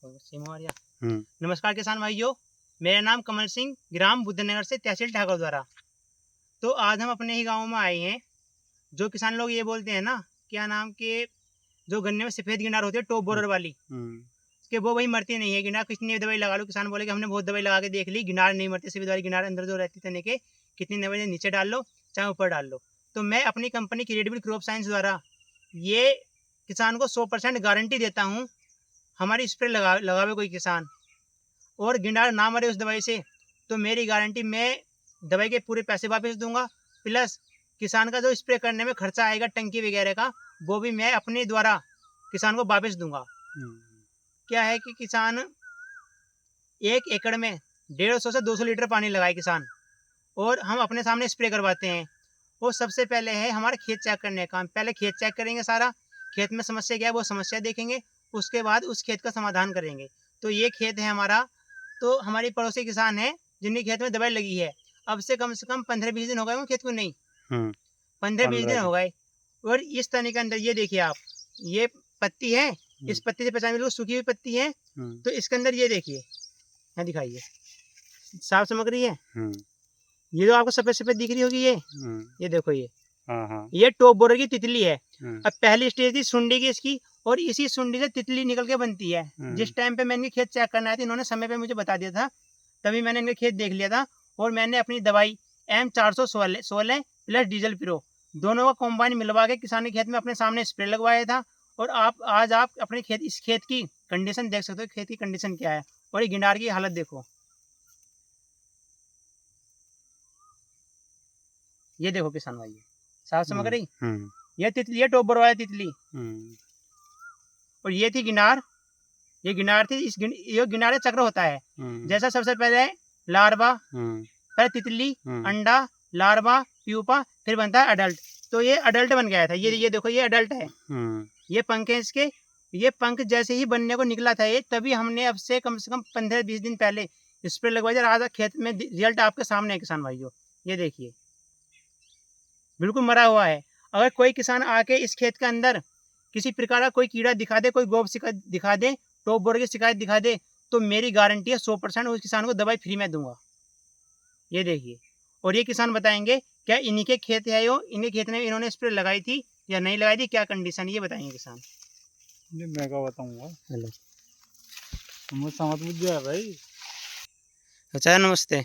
नमस्कार किसान भाइयों, मेरा नाम कमल सिंह, ग्राम बुद्धनगर से, तहसील ठाकुर द्वारा। तो आज हम अपने ही गांव में आए हैं। जो किसान लोग ये बोलते हैं ना, क्या नाम के जो गन्ने में सफ़ेद गिनार होती है टॉप बोरर वाली, कि वो वही मरती नहीं है। गिनार कितनी दवाई लगा लो, किसान बोले कि हमने बहुत दवाई लगा के देख ली, गिनार नहीं मरती। सफ़ेद वाली गिनार अंदर जो रहती तने के, कितनी दवाई नीचे डाल लो चाहे ऊपर डाल लो। तो मैं अपनी कंपनी क्रेडिबल क्रॉप साइंस द्वारा ये किसान को 100% गारंटी देता हूँ। हमारी स्प्रे लगावे कोई किसान और गिनार ना मरे उस दवाई से, तो मेरी गारंटी, मैं दवाई के पूरे पैसे वापस दूंगा। प्लस किसान का जो स्प्रे करने में खर्चा आएगा टंकी वगैरह का, वो भी मैं अपने द्वारा किसान को वापस दूंगा। क्या है कि किसान 1 एकड़ में 150 से 200 लीटर पानी लगाए किसान, और हम अपने सामने स्प्रे करवाते हैं। वो सबसे पहले है हमारा खेत चेक करने का। हम पहले खेत चेक करेंगे, सारा खेत में समस्या क्या है वो समस्या देखेंगे, उसके बाद उस खेत का समाधान करेंगे। तो ये खेत है हमारा, तो हमारी पड़ोसी किसान है जिनके खेत में दवाई लगी है। अब से कम 15-20 दिन हो गए वो खेत को, नहीं 15-20 दिन हो गए। और इस तने के अंदर ये देखिए आप, ये पत्ती है, इस पत्ती से पहचान बिल्कुल सूखी हुई पत्ती है। तो इसके अंदर ये देखिए, यहाँ दिखाइए, साफ चमक रही है। ये जो आपको सफेद सफेद दिख रही होगी, ये देखो, ये टॉप बोरर की तितली है। अब पहली स्टेज थी सुंडी की इसकी, और इसी सुंडी से तितली निकल के बनती है। जिस टाइम पे मैं इनके खेत चेक करना था, इन्होंने समय पे मुझे बता दिया था, तभी मैंने इनके खेत देख लिया था। और मैंने अपनी दवाई M416 प्लस डीजल प्रो दोनों का कॉम्बाइन मिलवा के किसान के खेत में अपने सामने स्प्रे लगवाया था। और आज आप अपने खेत, इस खेत की कंडीशन देख सकते हो, खेत की कंडीशन क्या है। और ये गिनार की हालत देखो, ये देखो किसान भाई, साफ चमक रही। ये तितली है, टॉप बोरर वाली तितली। और ये थी गिनार, ये गिनार थी। ये गिनार चक्र होता है। जैसा सबसे पहले लार्वा, पहले तितली, अंडा, लार्वा, प्यूपा, फिर बनता है अडल्ट। तो ये अडल्ट बन गया था। ये देखो, ये अडल्ट है। ये पंख है इसके। ये पंख जैसे ही बनने को निकला था ये, तभी हमने अब से कम 15-20 दिन पहले स्प्रे लगवाई। आज खेत में रिजल्ट आपके सामने है किसान भाइयों, ये देखिए, बिल्कुल मरा हुआ है। अगर कोई किसान आके इस खेत के अंदर किसी प्रकार का कोई कीड़ा दिखा दे, कोई गोब शिकायत दिखा दे, टॉप बोरर की शिकायत दिखा दे, तो मेरी गारंटी है 100% उस किसान को दवाई फ्री में दूंगा। ये देखिए, और ये किसान बताएंगे क्या इन्हीं के खेत है, इन्हीं खेत में इन्होंने स्प्रे लगाई थी या नहीं लगाई थी, क्या कंडीशन, ये बताएंगे किसान। मैं क्या बताऊंगा, समझ बुझ गया भाई। अच्छा, नमस्ते,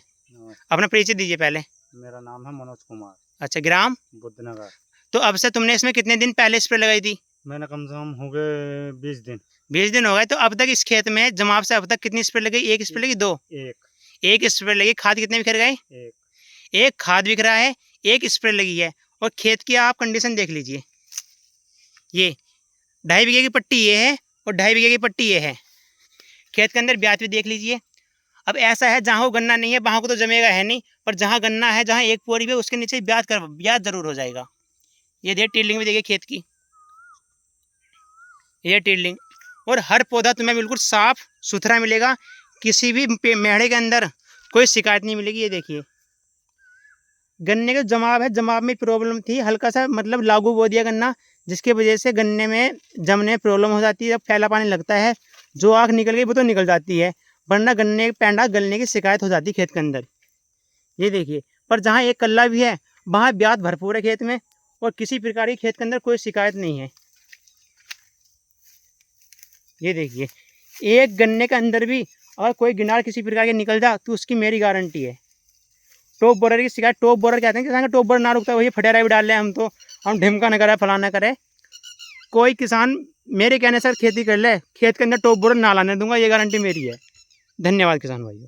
अपना परिचय दीजिए पहले। मेरा नाम है मनोज कुमार। अच्छा, ग्राम बुद्धनगर। तो अब से तुमने इसमें कितने दिन पहले स्प्रे लगाई थी? मैंने कम से कम हो गए 20 दिन। 20 दिन हो गए। तो अब तक इस खेत में जमाव से अब तक कितनी स्प्रे लगी? एक स्प्रे लगी, दो? एक स्प्रे लगी। खाद कितने बिखर गए? एक खाद बिख रहा है, एक स्प्रे लगी है। और खेत की आप कंडीशन देख लीजिए, ये 2.5 बीघे की पट्टी ये है, और 2.5 बीघे की पट्टी ये है। खेत के अंदर ब्याज भी देख लीजिए। अब ऐसा है, जहाँ वो गन्ना नहीं है वहाँ को तो जमेगा है नहीं, पर जहाँ गन्ना है, जहाँ एक पोरी भी, उसके नीचे ब्याज जरूर हो जाएगा। ये देखिए टीलिंग भी देखिए खेत की, ये टीलिंग। और हर पौधा तुम्हें बिल्कुल साफ सुथरा मिलेगा, किसी भी मेढ़े के अंदर कोई शिकायत नहीं मिलेगी। ये देखिए, गन्ने का जमाव है, जमाव में प्रॉब्लम थी, हल्का सा मतलब लागू बो दिया गन्ना, जिसकी वजह से गन्ने में जमने में प्रॉब्लम हो जाती है। जब फैला पानी लगता है, जो आँख निकल गई वो तो निकल जाती है, वरना गन्ने पेंडा गलने की शिकायत हो जाती है खेत के अंदर। ये देखिए, पर जहाँ एक कल्ला भी है वहाँ ब्याज भरपूर है खेत में, और किसी प्रकार की खेत के अंदर कोई शिकायत नहीं है। ये देखिए, एक गन्ने के अंदर भी अगर कोई गिनार किसी प्रकार के निकल जा, तो उसकी मेरी गारंटी है। टॉप बोरर की शिकायत, टॉप बोरर कहते हैं किसान का, टॉप बोरर ना रुकता है, वही फटेरा भी डाल रहे हैं हम, तो हम ढिमका न करे, फलाना करे। कोई किसान मेरे कहने से खेती कर ले, खेत के अंदर टॉप बोरर ना लाने दूंगा, ये गारंटी मेरी है। धन्यवाद किसान भाइयों।